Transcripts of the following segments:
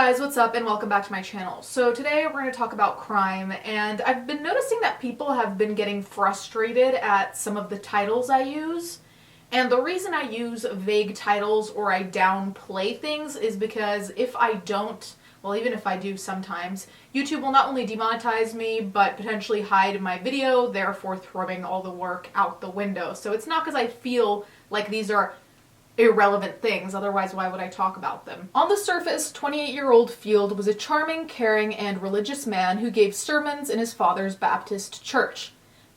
guys, what's up and welcome back to my channel. So today we're going to talk about crime, and I've been noticing that people have been getting frustrated at some of the titles I use. And the reason I use vague titles or I downplay things is because if I don't, well, even if I do sometimes, YouTube will not only demonetize me, but potentially hide my video, therefore throwing all the work out the window. So it's not because I feel like these are irrelevant things, otherwise why would I talk about them? On the surface, 28-year-old Field was a charming, caring, and religious man who gave sermons in his father's Baptist church.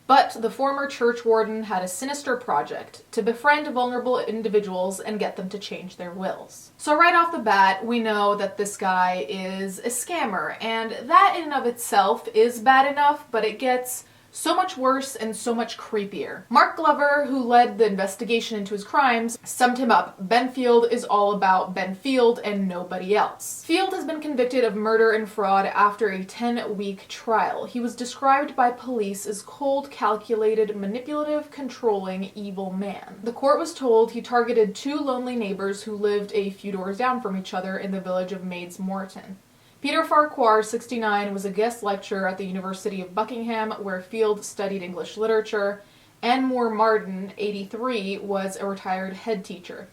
But the former church warden had a sinister project: to befriend vulnerable individuals and get them to change their wills. So right off the bat, we know that this guy is a scammer, and that in and of itself is bad enough, but it gets so much worse and so much creepier. Mark Glover, who led the investigation into his crimes, summed him up: Ben Field is all about Ben Field and nobody else. Field has been convicted of murder and fraud after a 10-week trial. He was described by police as cold, calculated, manipulative, controlling, evil man. The court was told he targeted two lonely neighbors who lived a few doors down from each other in the village of Maids Moreton. Peter Farquhar, 69, was a guest lecturer at the University of Buckingham, where Field studied English literature, and Moore Martin, 83, was a retired head teacher.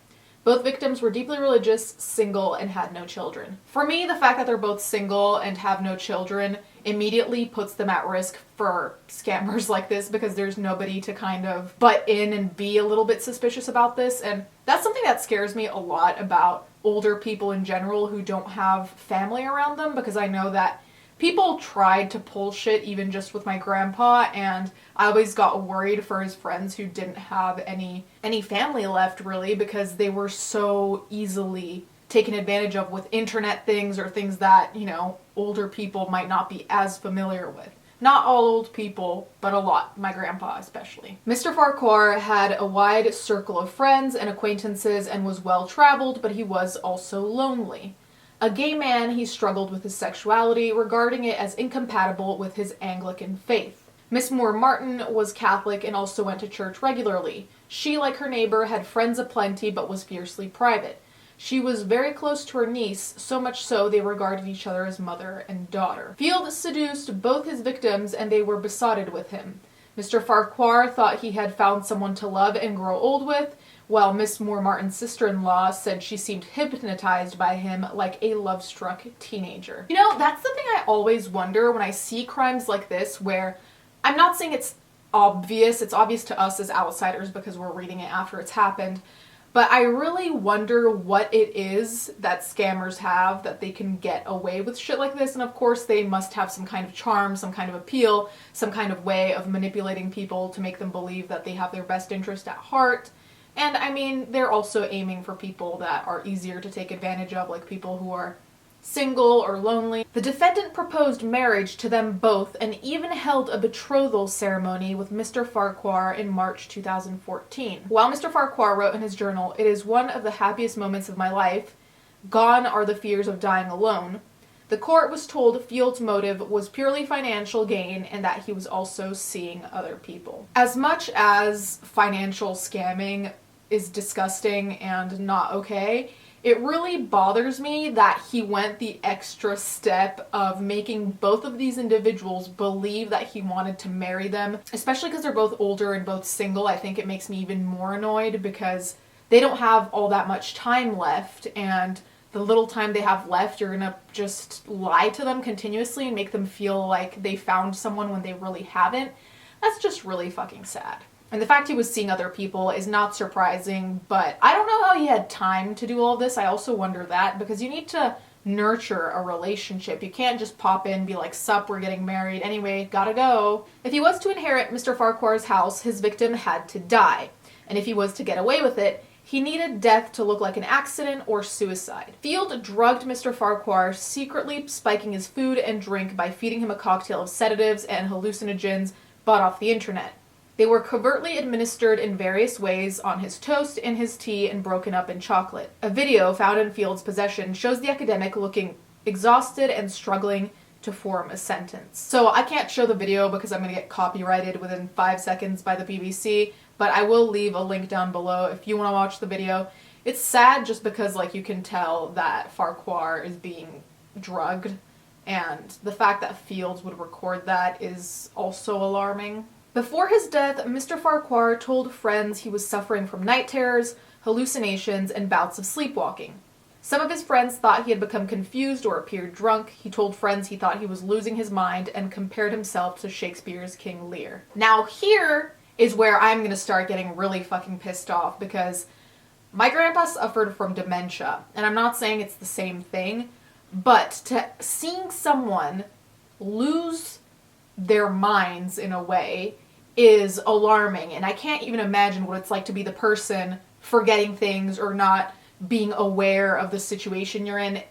Both victims were deeply religious, single, and had no children. For me, the fact that they're both single and have no children immediately puts them at risk for scammers like this, because there's nobody to kind of butt in and be a little bit suspicious about this, and that's something that scares me a lot about older people in general who don't have family around them, because I know that people tried to pull shit even just with my grandpa, and I always got worried for his friends who didn't have any family left, really, because they were so easily taken advantage of with internet things or things that, you know, older people might not be as familiar with. Not all old people, but a lot. My grandpa especially. Mr. Farquhar had a wide circle of friends and acquaintances and was well-traveled, but he was also lonely. A gay man, he struggled with his sexuality, regarding it as incompatible with his Anglican faith. Miss Moore Martin was Catholic and also went to church regularly. She, like her neighbor, had friends aplenty but was fiercely private. She was very close to her niece, so much so they regarded each other as mother and daughter. Field seduced both his victims and they were besotted with him. Mr. Farquhar thought he had found someone to love and grow old with, while Miss Moore Martin's sister-in-law said she seemed hypnotized by him like a love-struck teenager. You know, that's the thing I always wonder when I see crimes like this, where I'm not saying it's obvious to us as outsiders because we're reading it after it's happened, but I really wonder what it is that scammers have that they can get away with shit like this. And of course they must have some kind of charm, some kind of appeal, some kind of way of manipulating people to make them believe that they have their best interest at heart. And I mean, they're also aiming for people that are easier to take advantage of, like people who are single or lonely. The defendant proposed marriage to them both and even held a betrothal ceremony with Mr. Farquhar in March 2014. While Mr. Farquhar wrote in his journal, "It is one of the happiest moments of my life. Gone are the fears of dying alone," the court was told Field's motive was purely financial gain and that he was also seeing other people. As much as financial scamming is disgusting and not okay, it really bothers me that he went the extra step of making both of these individuals believe that he wanted to marry them, especially because they're both older and both single. I think it makes me even more annoyed because they don't have all that much time left, and the little time they have left, you're gonna just lie to them continuously and make them feel like they found someone when they really haven't. That's just really fucking sad. And the fact he was seeing other people is not surprising, but I don't know how he had time to do all this. I also wonder that, because you need to nurture a relationship. You can't just pop in and be like, "Sup, we're getting married. Anyway, gotta go." If he was to inherit Mr. Farquhar's house, his victim had to die. And if he was to get away with it, he needed death to look like an accident or suicide. Field drugged Mr. Farquhar, secretly spiking his food and drink by feeding him a cocktail of sedatives and hallucinogens bought off the internet. They were covertly administered in various ways on his toast, in his tea, and broken up in chocolate. A video found in Field's possession shows the academic looking exhausted and struggling to form a sentence. So I can't show the video because I'm going to get copyrighted within 5 seconds by the BBC, but I will leave a link down below if you want to watch the video. It's sad just because, like, you can tell that Farquhar is being drugged, and the fact that Fields would record that is also alarming. Before his death, Mr. Farquhar told friends he was suffering from night terrors, hallucinations, and bouts of sleepwalking. Some of his friends thought he had become confused or appeared drunk. He told friends he thought he was losing his mind and compared himself to Shakespeare's King Lear. Now here is where I'm going to start getting really fucking pissed off, because my grandpa suffered from dementia, and I'm not saying it's the same thing, but seeing someone lose their minds in a way is alarming, and I can't even imagine what it's like to be the person forgetting things or not being aware of the situation you're in.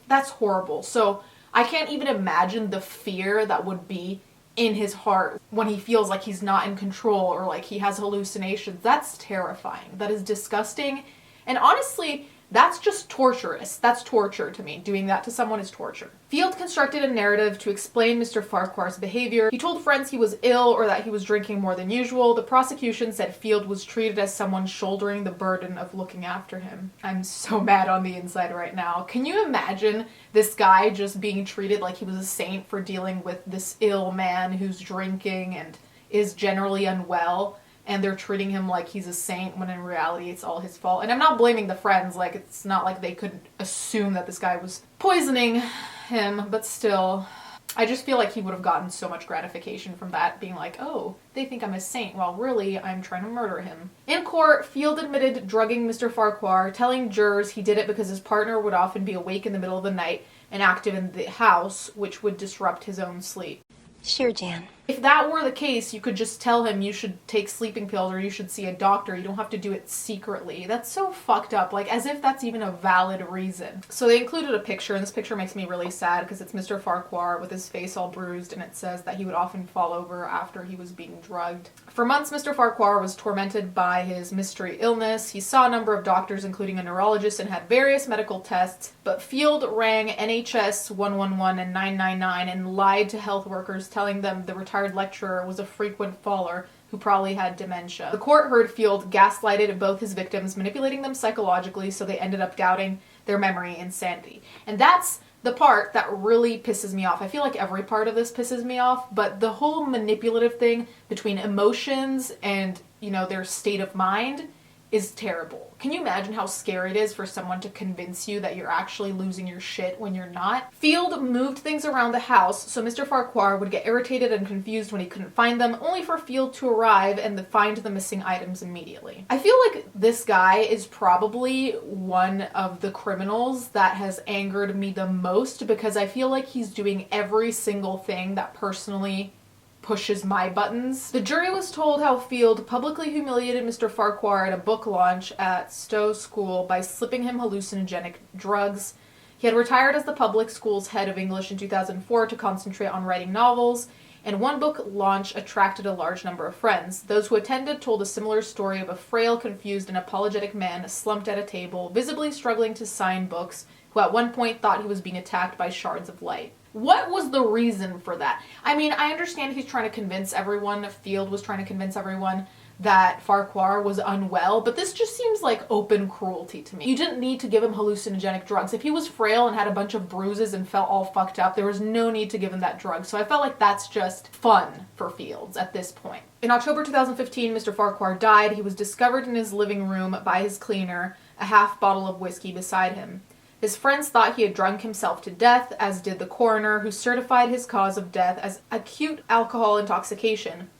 That's horrible. So I can't even imagine the fear that would be in his heart when he feels like he's not in control or like he has hallucinations. That's terrifying. That is disgusting. And honestly, that's just torturous. That's torture to me. Doing that to someone is torture. Field constructed a narrative to explain Mr. Farquhar's behavior. He told friends he was ill or that he was drinking more than usual. The prosecution said Field was treated as someone shouldering the burden of looking after him. I'm so mad on the inside right now. Can you imagine this guy just being treated like he was a saint for dealing with this ill man who's drinking and is generally unwell? And they're treating him like he's a saint when in reality it's all his fault. And I'm not blaming the friends, like it's not like they could assume that this guy was poisoning him, but still, I just feel like he would have gotten so much gratification from that, being like, oh, they think I'm a saint, while really I'm trying to murder him. In court, Field admitted drugging Mr. Farquhar, telling jurors he did it because his partner would often be awake in the middle of the night and active in the house, which would disrupt his own sleep. Sure, Jan. If that were the case, you could just tell him you should take sleeping pills or you should see a doctor. You don't have to do it secretly. That's so fucked up, like as if that's even a valid reason. So they included a picture, and this picture makes me really sad because it's Mr. Farquhar with his face all bruised, and it says that he would often fall over after he was being drugged. For months, Mr. Farquhar was tormented by his mystery illness. He saw a number of doctors, including a neurologist, and had various medical tests, but Field rang NHS 111 and 999 and lied to health workers, telling them the retired lecturer was a frequent faller who probably had dementia. The court heard Field gaslighted both his victims, manipulating them psychologically so they ended up doubting their memory and sanity. And that's the part that really pisses me off. I feel like every part of this pisses me off, but the whole manipulative thing between emotions and, their state of mind is terrible. Can you imagine how scary it is for someone to convince you that you're actually losing your shit when you're not? Field moved things around the house so Mr. Farquhar would get irritated and confused when he couldn't find them, only for Field to arrive and find the missing items immediately. I feel like this guy is probably one of the criminals that has angered me the most, because I feel like he's doing every single thing that personally pushes my buttons. The jury was told how Field publicly humiliated Mr. Farquhar at a book launch at Stowe School by slipping him hallucinogenic drugs. He had retired as the public school's head of English in 2004 to concentrate on writing novels, and one book launch attracted a large number of friends. Those who attended told a similar story of a frail, confused, and apologetic man slumped at a table, visibly struggling to sign books, who at one point thought he was being attacked by shards of light. What was the reason for that? I mean, I understand he's trying to convince everyone, Field was trying to convince everyone that Farquhar was unwell, but this just seems like open cruelty to me. You didn't need to give him hallucinogenic drugs. If he was frail and had a bunch of bruises and felt all fucked up, there was no need to give him that drug. So I felt like that's just fun for Fields at this point. In October 2015, Mr. Farquhar died. He was discovered in his living room by his cleaner, a half bottle of whiskey beside him. His friends thought he had drunk himself to death, as did the coroner, who certified his cause of death as acute alcohol intoxication.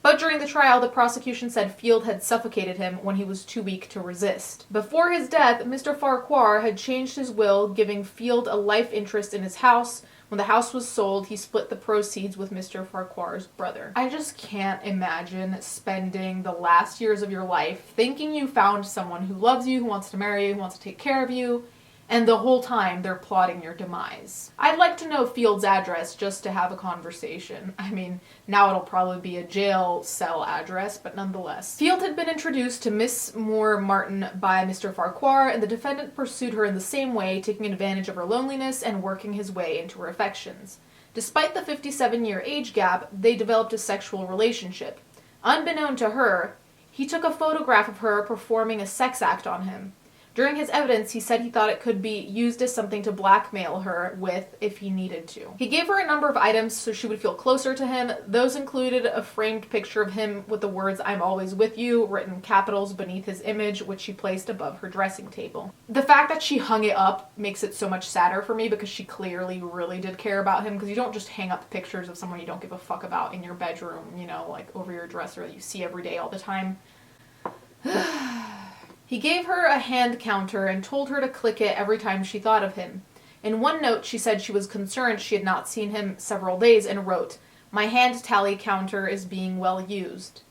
But during the trial, the prosecution said Field had suffocated him when he was too weak to resist. Before his death, Mr. Farquhar had changed his will, giving Field a life interest in his house. When the house was sold, he split the proceeds with Mr. Farquhar's brother. I just can't imagine spending the last years of your life thinking you found someone who loves you, who wants to marry you, who wants to take care of you, and the whole time they're plotting your demise. I'd like to know Field's address just to have a conversation. I mean, now it'll probably be a jail cell address, but nonetheless. Field had been introduced to Miss Moore Martin by Mr. Farquhar, and the defendant pursued her in the same way, taking advantage of her loneliness and working his way into her affections. Despite the 57-year age gap, they developed a sexual relationship. Unbeknown to her, he took a photograph of her performing a sex act on him. During his evidence, he said he thought it could be used as something to blackmail her with if he needed to. He gave her a number of items so she would feel closer to him. Those included a framed picture of him with the words, "I'm always with you," written in capitals beneath his image, which she placed above her dressing table. The fact that she hung it up makes it so much sadder for me because she clearly really did care about him, because you don't just hang up pictures of someone you don't give a fuck about in your bedroom, you know, like over your dresser that you see every day all the time. He gave her a hand counter and told her to click it every time she thought of him. In one note, she said she was concerned she had not seen him several days and wrote, "My hand tally counter is being well used."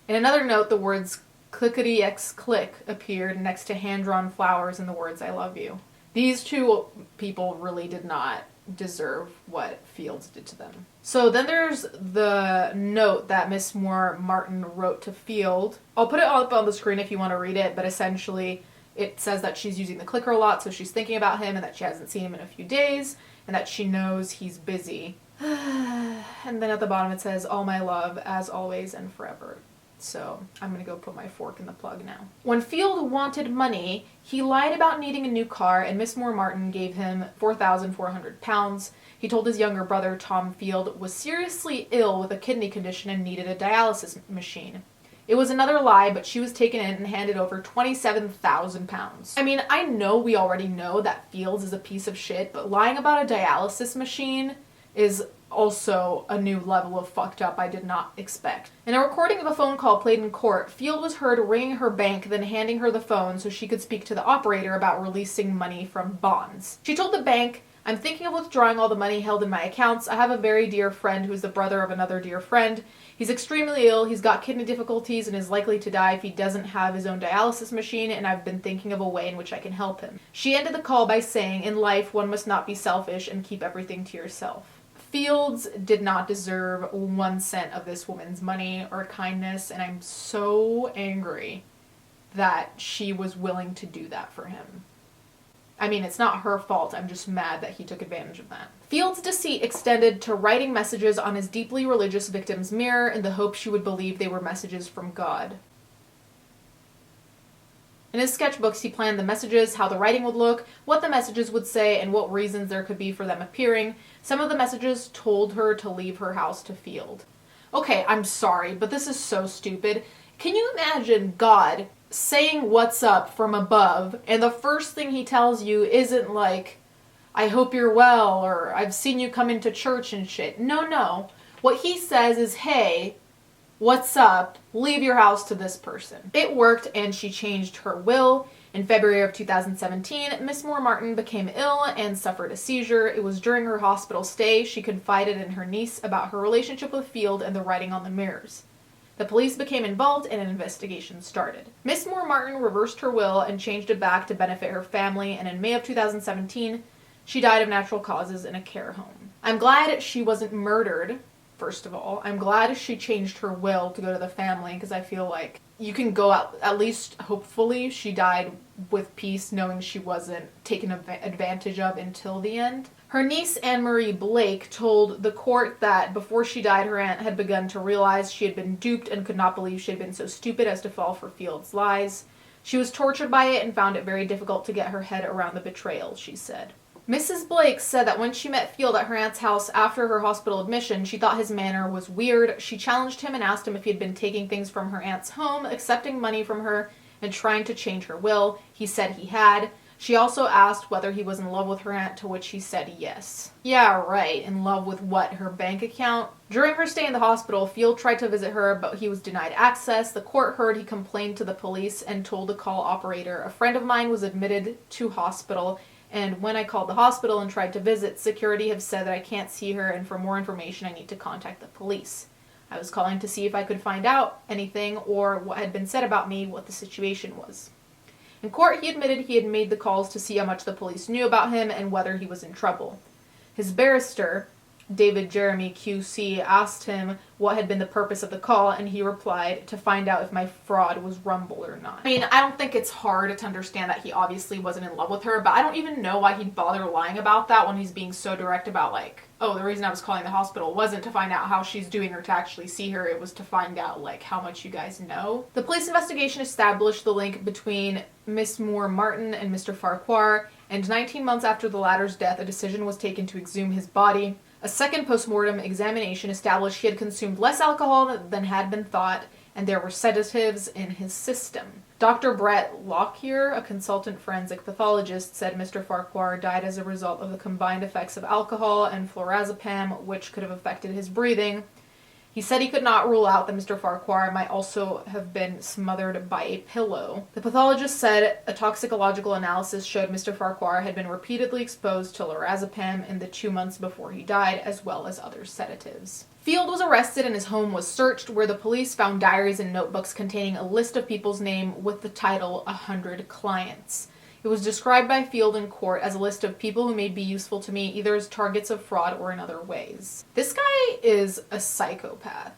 In another note, the words clickety-x-click appeared next to hand-drawn flowers and the words, "I love you." These two people really did not deserve what Fields did to them. So then there's the note that Miss Moore Martin wrote to Field. I'll put it all up on the screen if you want to read it, but essentially it says that she's using the clicker a lot, so she's thinking about him and that she hasn't seen him in a few days and that she knows he's busy. And then at the bottom it says, "All my love, as always and forever." So I'm going to go put my fork in the plug now. When Field wanted money, he lied about needing a new car, and Miss Moore Martin gave him £4,400. He told his younger brother, Tom Field, was seriously ill with a kidney condition and needed a dialysis machine. It was another lie, but she was taken in and handed over £27,000. I mean, I know we already know that Fields is a piece of shit, but lying about a dialysis machine is also a new level of fucked up I did not expect. In a recording of a phone call played in court, Field was heard ringing her bank, then handing her the phone so she could speak to the operator about releasing money from bonds. She told the bank, "I'm thinking of withdrawing all the money held in my accounts. I have a very dear friend who is the brother of another dear friend. He's extremely ill, he's got kidney difficulties, and is likely to die if he doesn't have his own dialysis machine, and I've been thinking of a way in which I can help him." She ended the call by saying, "In life, one must not be selfish and keep everything to yourself." Fields did not deserve 1 cent of this woman's money or kindness, and I'm so angry that she was willing to do that for him. I mean, it's not her fault, I'm just mad that he took advantage of that. Fields' deceit extended to writing messages on his deeply religious victim's mirror in the hope she would believe they were messages from God. In his sketchbooks, he planned the messages, how the writing would look, what the messages would say, and what reasons there could be for them appearing. Some of the messages told her to leave her house to Field. Okay, I'm sorry, but this is so stupid. Can you imagine God saying what's up from above, and the first thing he tells you isn't like, "I hope you're well," or "I've seen you come into church and shit." No. What he says is, "Hey, what's up? Leave your house to this person." It worked, and she changed her will. In February of 2017, Miss Moore Martin became ill and suffered a seizure. It was during her hospital stay she confided in her niece about her relationship with Field and the writing on the mirrors. The police became involved and an investigation started. Miss Moore Martin reversed her will and changed it back to benefit her family, and in May of 2017, she died of natural causes in a care home. I'm glad she wasn't murdered. First of all, I'm glad she changed her will to go to the family, because I feel like you can go out, at least hopefully she died with peace, knowing she wasn't taken advantage of until the end. Her niece, Anne-Marie Blake, told the court that before she died, her aunt had begun to realize she had been duped and could not believe she had been so stupid as to fall for Field's lies. She was tortured by it and found it very difficult to get her head around the betrayal, she said. Mrs. Blake said that when she met Field at her aunt's house after her hospital admission, she thought his manner was weird. She challenged him and asked him if he had been taking things from her aunt's home, accepting money from her, and trying to change her will. He said he had. She also asked whether he was in love with her aunt, to which he said yes. Yeah, right. In love with what? Her bank account? During her stay in the hospital, Field tried to visit her, but he was denied access. The court heard he complained to the police and told the call operator, "A friend of mine was admitted to hospital, and when I called the hospital and tried to visit, security have said that I can't see her, and for more information I need to contact the police. I was calling to see if I could find out anything or what had been said about me, what the situation was." In court, he admitted he had made the calls to see how much the police knew about him and whether he was in trouble. His barrister, David Jeremy QC asked him what had been the purpose of the call, and he replied, to find out if my fraud was Rumble or not. I mean, I don't think it's hard to understand that he obviously wasn't in love with her, but I don't even know why he'd bother lying about that when he's being so direct about, like, oh, the reason I was calling the hospital wasn't to find out how she's doing or to actually see her. It was to find out, like, how much you guys know. The police investigation established the link between Miss Moore Martin and Mr. Farquhar, and 19 months after the latter's death, a decision was taken to exhume his body. A second postmortem examination established he had consumed less alcohol than had been thought, and there were sedatives in his system. Dr. Brett Lockyer, a consultant forensic pathologist, said Mr. Farquhar died as a result of the combined effects of alcohol and flurazepam, which could have affected his breathing. He said he could not rule out that Mr. Farquhar might also have been smothered by a pillow. The pathologist said a toxicological analysis showed Mr. Farquhar had been repeatedly exposed to lorazepam in the 2 months before he died, as well as other sedatives. Field was arrested and his home was searched, where the police found diaries and notebooks containing a list of people's name with the title 100 Clients. It was described by Field in court as a list of people who may be useful to me either as targets of fraud or in other ways. This guy is a psychopath.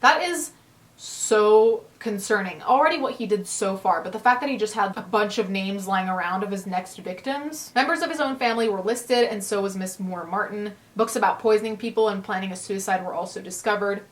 That is so concerning. Already what he did so far, but the fact that he just had a bunch of names lying around of his next victims. Members of his own family were listed, and so was Miss Moore Martin. Books about poisoning people and planning a suicide were also discovered.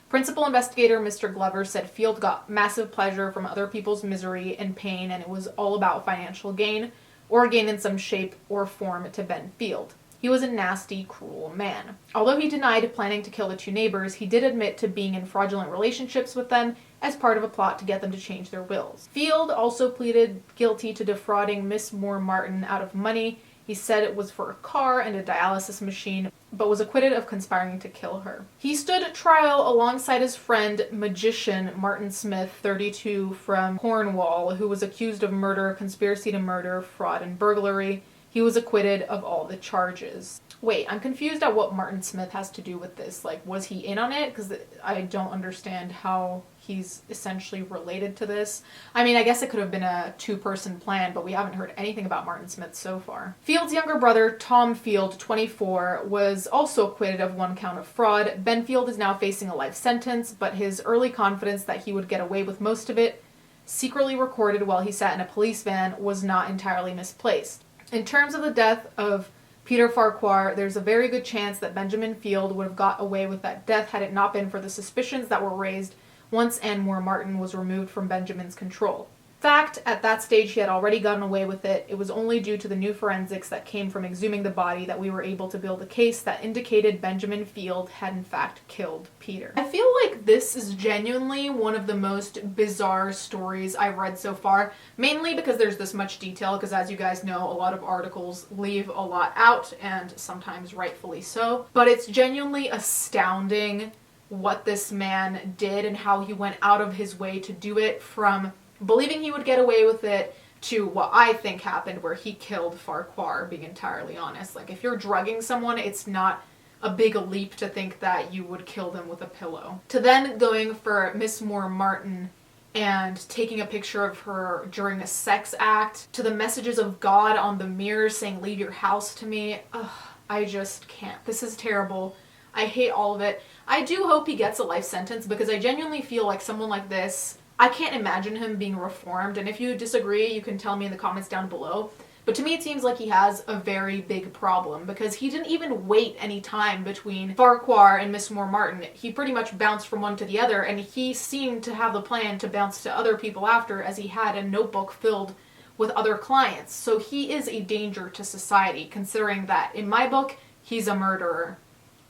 Principal investigator Mr. Glover said Field got massive pleasure from other people's misery and pain, and it was all about financial gain, or gain in some shape or form to Ben Field. He was a nasty, cruel man. Although he denied planning to kill the two neighbors, he did admit to being in fraudulent relationships with them as part of a plot to get them to change their wills. Field also pleaded guilty to defrauding Miss Moore Martin out of money. He said it was for a car and a dialysis machine, but was acquitted of conspiring to kill her. He stood trial alongside his friend, magician Martin Smith, 32, from Cornwall, who was accused of murder, conspiracy to murder, fraud, and burglary. He was acquitted of all the charges. Wait, I'm confused at what Martin Smith has to do with this. Like, was he in on it? Because I don't understand how he's essentially related to this. I mean, I guess it could have been a two-person plan, but we haven't heard anything about Martin Smith so far. Field's younger brother, Tom Field, 24, was also acquitted of one count of fraud. Ben Field is now facing a life sentence, but his early confidence that he would get away with most of it, secretly recorded while he sat in a police van, was not entirely misplaced. In terms of the death of Peter Farquhar, there's a very good chance that Benjamin Field would have got away with that death had it not been for the suspicions that were raised once Anne Moore Martin was removed from Benjamin's control. In fact, at that stage he had already gotten away with it. It was only due to the new forensics that came from exhuming the body that we were able to build a case that indicated Benjamin Field had in fact killed Peter. I feel like this is genuinely one of the most bizarre stories I've read so far, mainly because there's this much detail, because as you guys know, a lot of articles leave a lot out, and sometimes rightfully so. But it's genuinely astounding what this man did and how he went out of his way to do it, from believing he would get away with it to what I think happened, where he killed Farquhar, being entirely honest. Like, if you're drugging someone, it's not a big leap to think that you would kill them with a pillow. To then going for Miss Moore Martin and taking a picture of her during a sex act, to the messages of God on the mirror saying, "Leave your house to me." Ugh, I just can't. This is terrible. I hate all of it. I do hope he gets a life sentence, because I genuinely feel like someone like this, I can't imagine him being reformed, and if you disagree, you can tell me in the comments down below. But to me, it seems like he has a very big problem, because he didn't even wait any time between Farquhar and Miss Moore Martin. He pretty much bounced from one to the other, and he seemed to have the plan to bounce to other people after, as he had a notebook filled with other clients. So he is a danger to society, considering that, in my book, he's a murderer.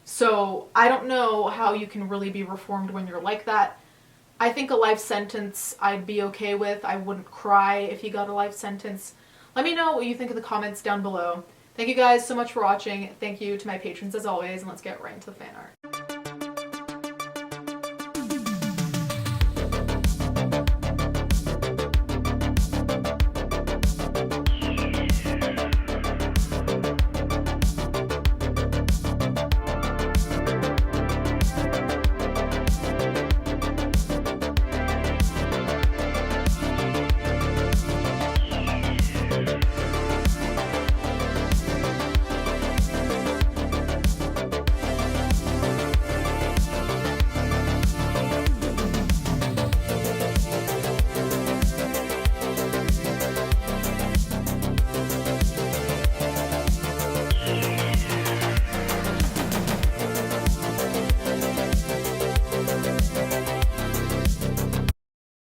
So I don't know how you can really be reformed when you're like that. I think a life sentence I'd be okay with. I wouldn't cry if he got a life sentence. Let me know what you think in the comments down below. Thank you guys so much for watching. Thank you to my patrons as always, and let's get right into the fan art.